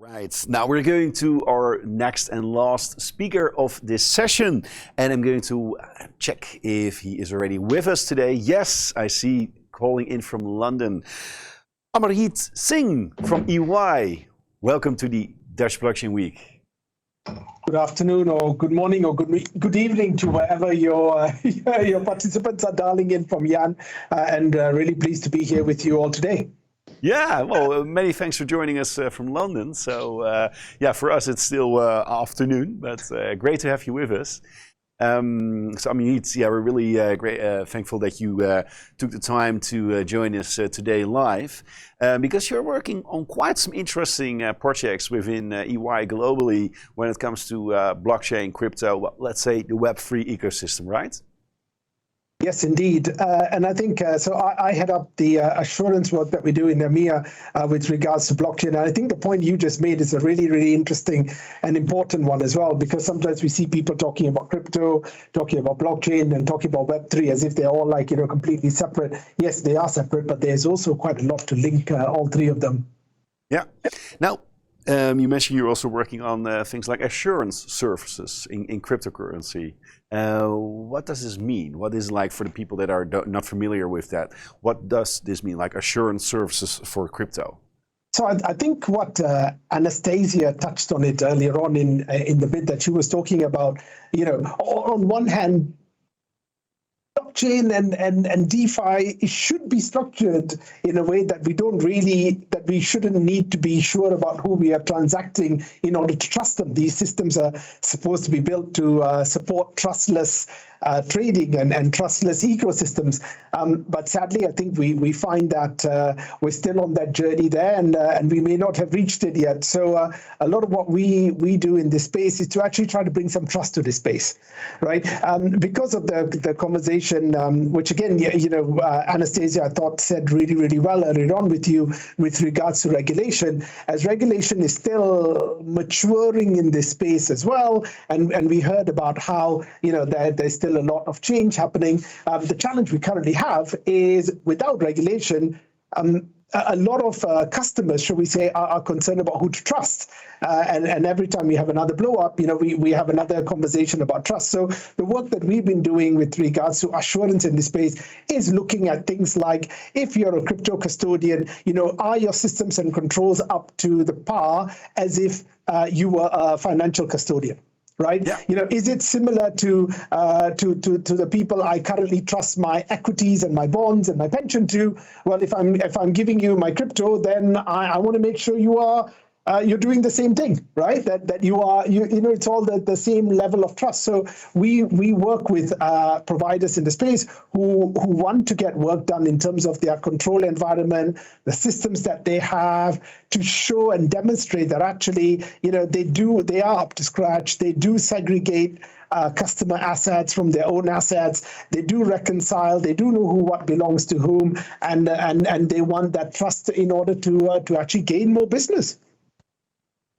Right, now we're going to our next and last speaker of this session, and I'm going to check if he is already with us today. Yes, I see calling in from London. Amarjit Singh from EY. Welcome to the Dutch Blockchain Week. Good afternoon, or good morning, or good evening to wherever your participants are dialing in from, Jan, and really pleased to be here with you all today. Yeah, well, many thanks for joining us from London. So, yeah, for us it's still afternoon, but great to have you with us. So, I mean, yeah, we're really thankful that you took the time to join us today live, because you're working on quite some interesting projects within EY globally when it comes to blockchain, crypto, well, let's say the Web3 ecosystem, right? Yes, indeed. And I think, so I head up the assurance work that we do in EMEA with regards to blockchain. And I think the point you just made is a really, really interesting and important one as well, because sometimes we see people talking about crypto, talking about blockchain, and talking about Web3 as if they're all like, completely separate. Yes, they are separate, but there's also quite a lot to link all three of them. Yeah. Now, you mentioned you're also working on things like assurance services in cryptocurrency. What does this mean? What is it like for the people that are not familiar with that? What does this mean, like assurance services for crypto? So I think what Anastasia touched on it earlier on in the bit that she was talking about, on one hand, blockchain and DeFi, it should be structured in a way that we shouldn't need to be sure about who we are transacting in order to trust them. These systems are supposed to be built to support trustless trading and trustless ecosystems. But sadly, I think we find that we're still on that journey there, and we may not have reached it yet. So a lot of what we do in this space is to actually try to bring some trust to this space, right? Because of the conversation, which again, Anastasia, I thought said really, really well earlier on with you with regards to regulation, as regulation is still maturing in this space as well. And we heard about how, there's still a lot of change happening. The challenge we currently have is without regulation, a lot of customers, shall we say, are concerned about who to trust. And every time we have another blow up, we have another conversation about trust. So the work that we've been doing with regards to assurance in this space is looking at things like, if you're a crypto custodian, are your systems and controls up to the par as if you were a financial custodian? Right? Yeah. Is it similar to the people I currently trust my equities and my bonds and my pension to? Well, if I'm giving you my crypto, then I want to make sure you're doing the same thing, right? That you are, it's all the same level of trust. So we work with providers in the space who want to get work done in terms of their control environment, the systems that they have, to show and demonstrate that actually, they are up to scratch. They do segregate customer assets from their own assets. They do reconcile. They do know what belongs to whom, and they want that trust in order to actually gain more business.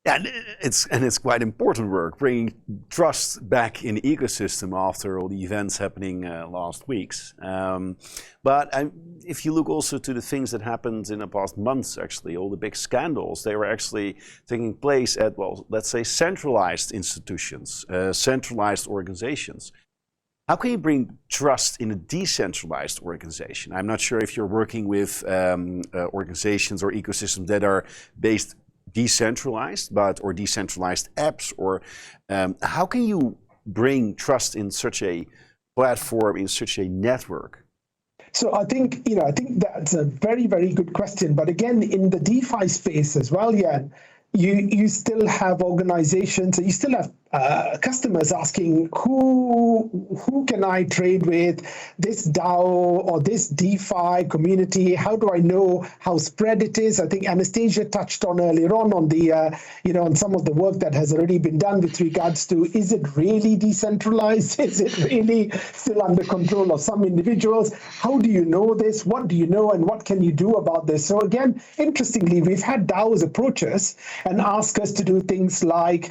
Yeah, it's quite important work, bringing trust back in the ecosystem after all the events happening last weeks. But if you look also to the things that happened in the past months, actually, all the big scandals, they were actually taking place at, well, let's say centralized institutions, centralized organizations. How can you bring trust in a decentralized organization? I'm not sure if you're working with organizations or ecosystems that are based decentralized, or decentralized apps, or how can you bring trust in such a platform, in such a network? So I think that's a very, very good question. But again, in the DeFi space as well, Jan, you still have organizations, you still have customers asking who can I trade with, this DAO or this DeFi community? How do I know how spread it is? I think Anastasia touched on earlier on the on some of the work that has already been done with regards to, is it really decentralized? Is it really still under control of some individuals? How do you know this? What do you know, and what can you do about this? So again, interestingly, we've had DAOs approach us and ask us to do things like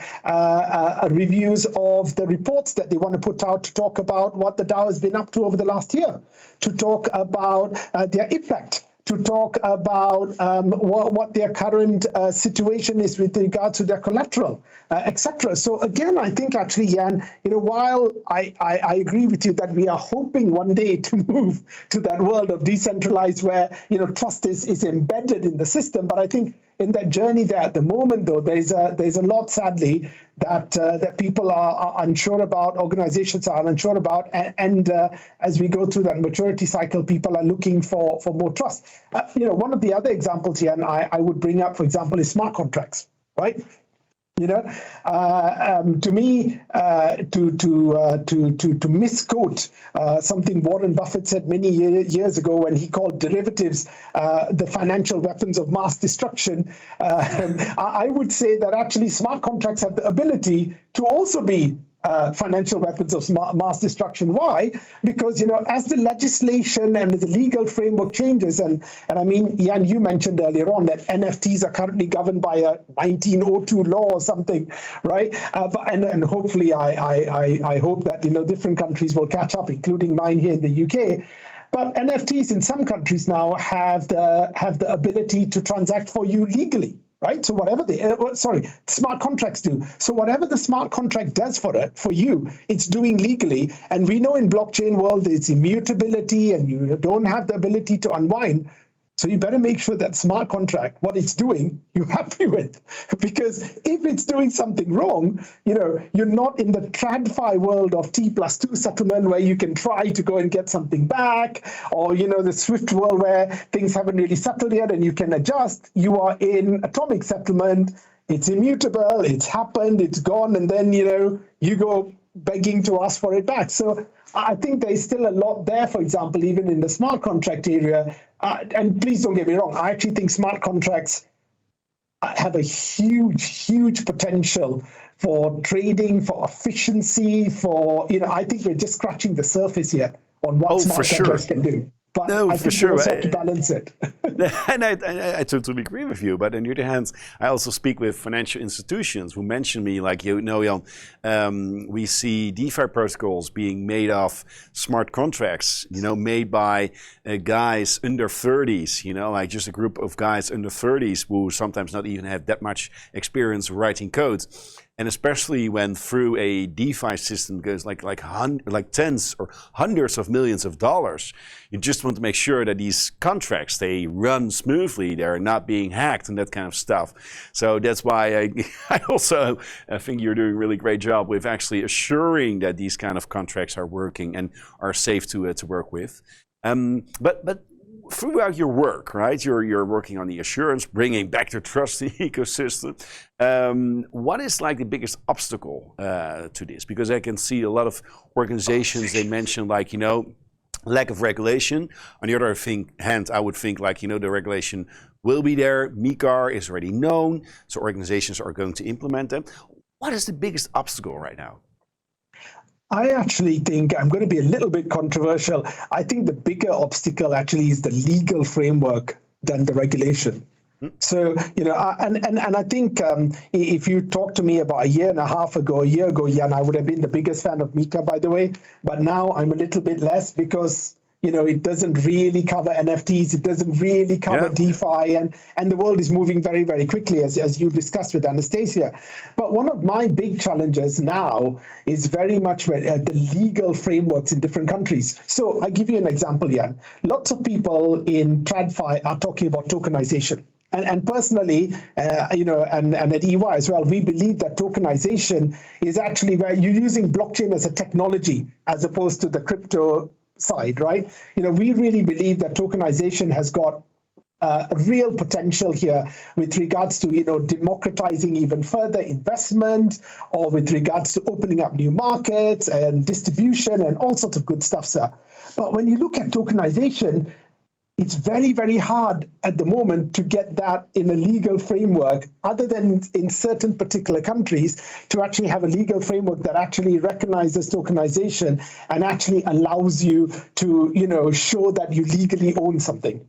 reviews of the reports that they want to put out to talk about what the DAO has been up to over the last year, to talk about their impact to talk about what their current situation is with regards to their collateral, etc. So again, I think actually, Jan, while I agree with you that we are hoping one day to move to that world of decentralized where trust is embedded in the system, but I think in that journey there at the moment, though, there's a lot, sadly, that people are unsure about, organizations are unsure about, and as we go through that maturity cycle, people are looking for more trust. One of the other examples here, and I would bring up, for example, is smart contracts, right? To me, to misquote something Warren Buffett said many years ago when he called derivatives the financial weapons of mass destruction, I would say that actually smart contracts have the ability to also be financial weapons of mass destruction. Why? Because, as the legislation and the legal framework changes, and I mean, Jan, you mentioned earlier on that NFTs are currently governed by a 1902 law or something, right? And hopefully, I hope that, different countries will catch up, including mine here in the UK. But NFTs in some countries now have the ability to transact for you legally. Right, so whatever smart contracts do. So whatever the smart contract does for you, it's doing legally. And we know in blockchain world, it's immutability, and you don't have the ability to unwind. So you better make sure that smart contract, what it's doing, you're happy with. Because if it's doing something wrong, you're not in the TradFi world of T+2 settlement where you can try to go and get something back, or, the Swift world where things haven't really settled yet and you can adjust. You are in atomic settlement. It's immutable. It's happened. It's gone. And then, you go begging to ask for it back. So I think there's still a lot there, for example, even in the smart contract area. And please don't get me wrong, I actually think smart contracts have a huge potential for trading, for efficiency, I think we're just scratching the surface yet on what smart contracts can do. But I think we also have to balance it. And I totally agree with you. But on the other hand, I also speak with financial institutions who mention me like, Jan, we see DeFi protocols being made of smart contracts, made by guys under 30s, like just a group of guys under 30s who sometimes not even have that much experience writing code. And especially when through a DeFi system goes like tens or hundreds of millions of dollars, you just want to make sure that these contracts, they run smoothly, they're not being hacked and that kind of stuff. So that's why I also think you're doing a really great job with actually assuring that these kind of contracts are working and are safe to work with. But throughout your work, right? You're working on the assurance, bringing back the trust in the ecosystem. What is like the biggest obstacle to this? Because I can see a lot of organizations, they mention like, lack of regulation. On the other hand, I would think like, the regulation will be there. MiCAR is already known, so organizations are going to implement them. What is the biggest obstacle right now? I actually think I'm going to be a little bit controversial. I think the bigger obstacle actually is the legal framework than the regulation. So, and I think if you talked to me about a year ago, Jan, I would have been the biggest fan of MiCAR, by the way. But now I'm a little bit less because, it doesn't really cover NFTs. It doesn't really cover DeFi. And the world is moving very, very quickly, as you discussed with Anastasia. But one of my big challenges now is very much the legal frameworks in different countries. So I give you an example, Jan. Lots of people in TradFi are talking about tokenization. And personally, and at EY as well, we believe that tokenization is actually where you're using blockchain as a technology as opposed to the crypto side, right? We really believe that tokenization has got a real potential here with regards to, democratizing even further investment, or with regards to opening up new markets and distribution and all sorts of good stuff, sir. But when you look at tokenization, it's very, very hard at the moment to get that in a legal framework, other than in certain particular countries, to actually have a legal framework that actually recognizes tokenization and actually allows you to, show that you legally own something.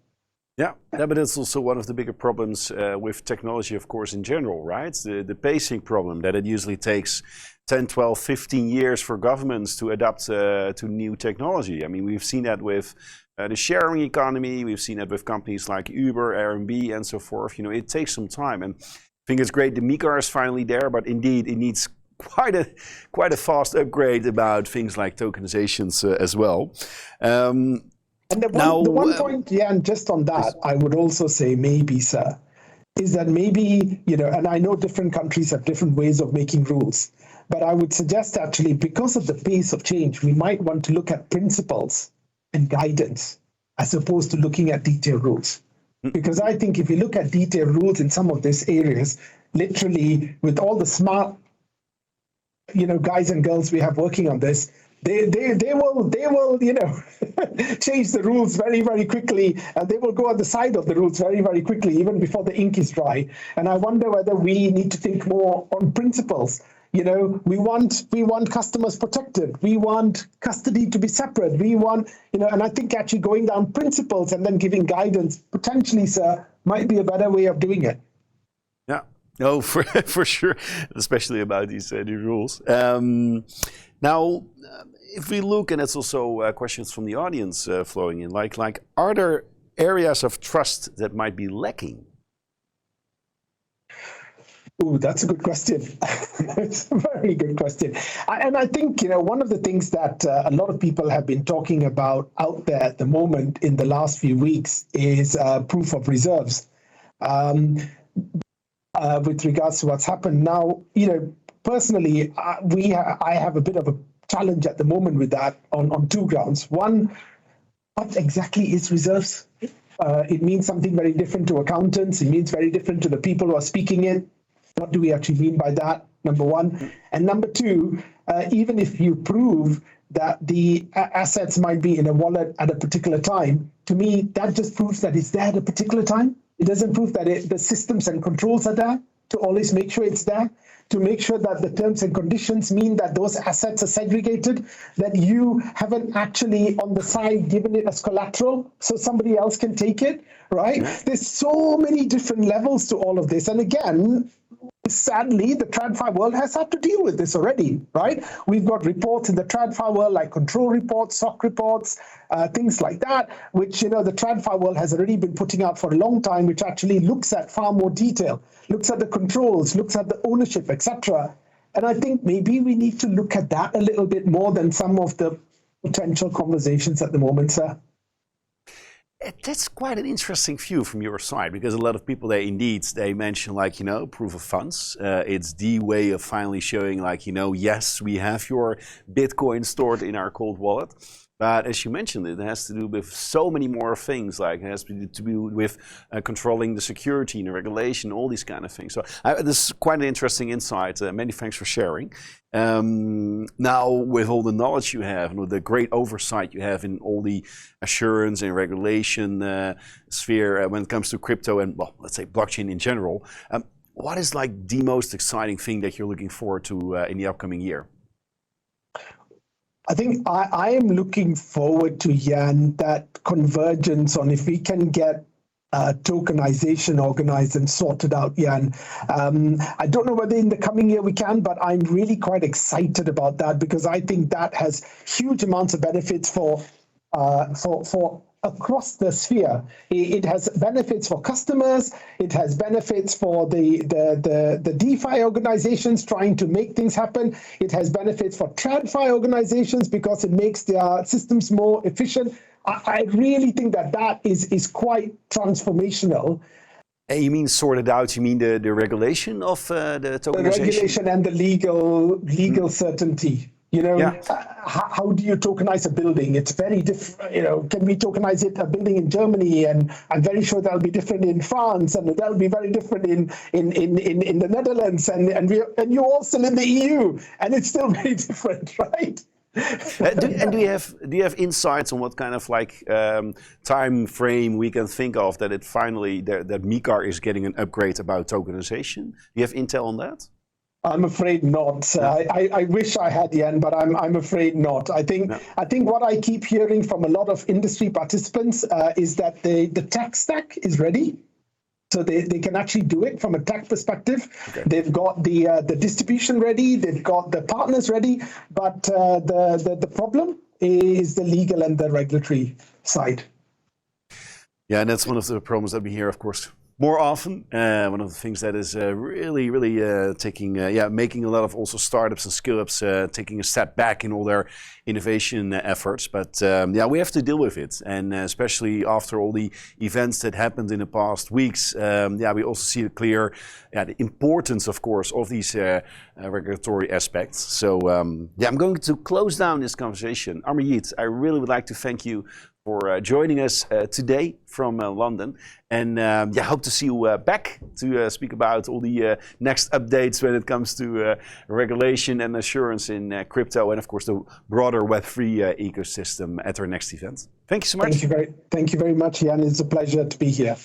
Yeah, but it's also one of the bigger problems with technology, of course, in general, right? The pacing problem, that it usually takes 10, 12, 15 years for governments to adapt to new technology. I mean, we've seen that with the sharing economy. We've seen it with companies like Uber, Airbnb, and so forth. It takes some time, and I think it's great the MiCAR is finally there, but indeed it needs quite a fast upgrade about things like tokenizations as well. And the one point, and just on that, I would also say maybe, sir, is that maybe, and I know different countries have different ways of making rules, but I would suggest actually, because of the pace of change, we might want to look at principles and guidance as opposed to looking at detailed rules. Because I think if you look at detailed rules in some of these areas, literally with all the smart, guys and girls we have working on this, they will change the rules very, very quickly, and they will go on the side of the rules very, very quickly, even before the ink is dry. And I wonder whether we need to think more on principles. We want customers protected. We want custody to be separate. We want, and I think actually going down principles and then giving guidance potentially, sir, might be a better way of doing it. Yeah, no, for sure, especially about these new rules. Now, if we look, and it's also questions from the audience flowing in, like, are there areas of trust that might be lacking? Ooh, that's a good question. It's a very good question. And I think, one of the things that a lot of people have been talking about out there at the moment in the last few weeks is proof of reserves with regards to what's happened. Now, personally, I have a bit of a challenge at the moment with that on two grounds. One, what exactly is reserves? It means something very different to accountants. It means very different to the people who are speaking it. What do we actually mean by that? Number one. And number two, even if you prove that the assets might be in a wallet at a particular time, to me, that just proves that it's there at a particular time. It doesn't prove that the systems and controls are there to always make sure it's there, to make sure that the terms and conditions mean that those assets are segregated, that you haven't actually on the side given it as collateral so somebody else can take it, right? Yeah. There's so many different levels to all of this. And again, sadly, the TradFi world has had to deal with this already, right? We've got reports in the TradFi world like control reports, SOC reports, things like that, which, the TradFi world has already been putting out for a long time, which actually looks at far more detail, looks at the controls, looks at the ownership, etc. And I think maybe we need to look at that a little bit more than some of the potential conversations at the moment, sir. That's quite an interesting view from your side, because a lot of people, they mention proof of funds. It's the way of finally showing yes, we have your Bitcoin stored in our cold wallet. But as you mentioned, it has to do with so many more things, like it has to do with controlling the security and the regulation, all these kind of things. So this is quite an interesting insight. Many thanks for sharing. Now, with all the knowledge you have and with the great oversight you have in all the assurance and regulation sphere when it comes to crypto and, well, let's say blockchain in general, what is the most exciting thing that you're looking forward to in the upcoming year? I think I am looking forward to, Jan, that convergence on if we can get tokenization organized and sorted out, Jan. I don't know whether in the coming year we can, but I'm really quite excited about that because I think that has huge amounts of benefits for across the sphere. It has benefits for customers. It has benefits for the DeFi organizations trying to make things happen. It has benefits for TradFi organizations because it makes their systems more efficient. I really think that is quite transformational. You mean sorted out? You mean the regulation of the tokenization? The regulation and the legal certainty. How do you tokenize a building? It's very different. Can we tokenize a building in Germany? And I'm very sure that'll be different in France, and that'll be very different in the Netherlands, and you're all still in the EU, and it's still very different, right? Do you have insights on what kind of time frame we can think of that it finally that MiCAR is getting an upgrade about tokenization? Do you have intel on that? I'm afraid not. I wish I had, Jan, but I'm afraid not. I think what I keep hearing from a lot of industry participants is that the tech stack is ready. So they can actually do it from a tech perspective. Okay. They've got the distribution ready, they've got the partners ready, but the problem is the legal and the regulatory side. Yeah, and that's one of the problems that we hear, of course, more often. One of the things that is really making a lot of also startups and scale-ups taking a step back in all their innovation efforts. But we have to deal with it, and especially after all the events that happened in the past weeks. We also see the importance, of course, of these regulatory aspects. So I'm going to close down this conversation. Amarjit, I really would like to thank you for joining us today from London, and hope to see you back to speak about all the next updates when it comes to regulation and assurance in crypto, and of course the broader Web3 ecosystem at our next event. Thank you so much. Thank you very much, Jan. It's a pleasure to be here.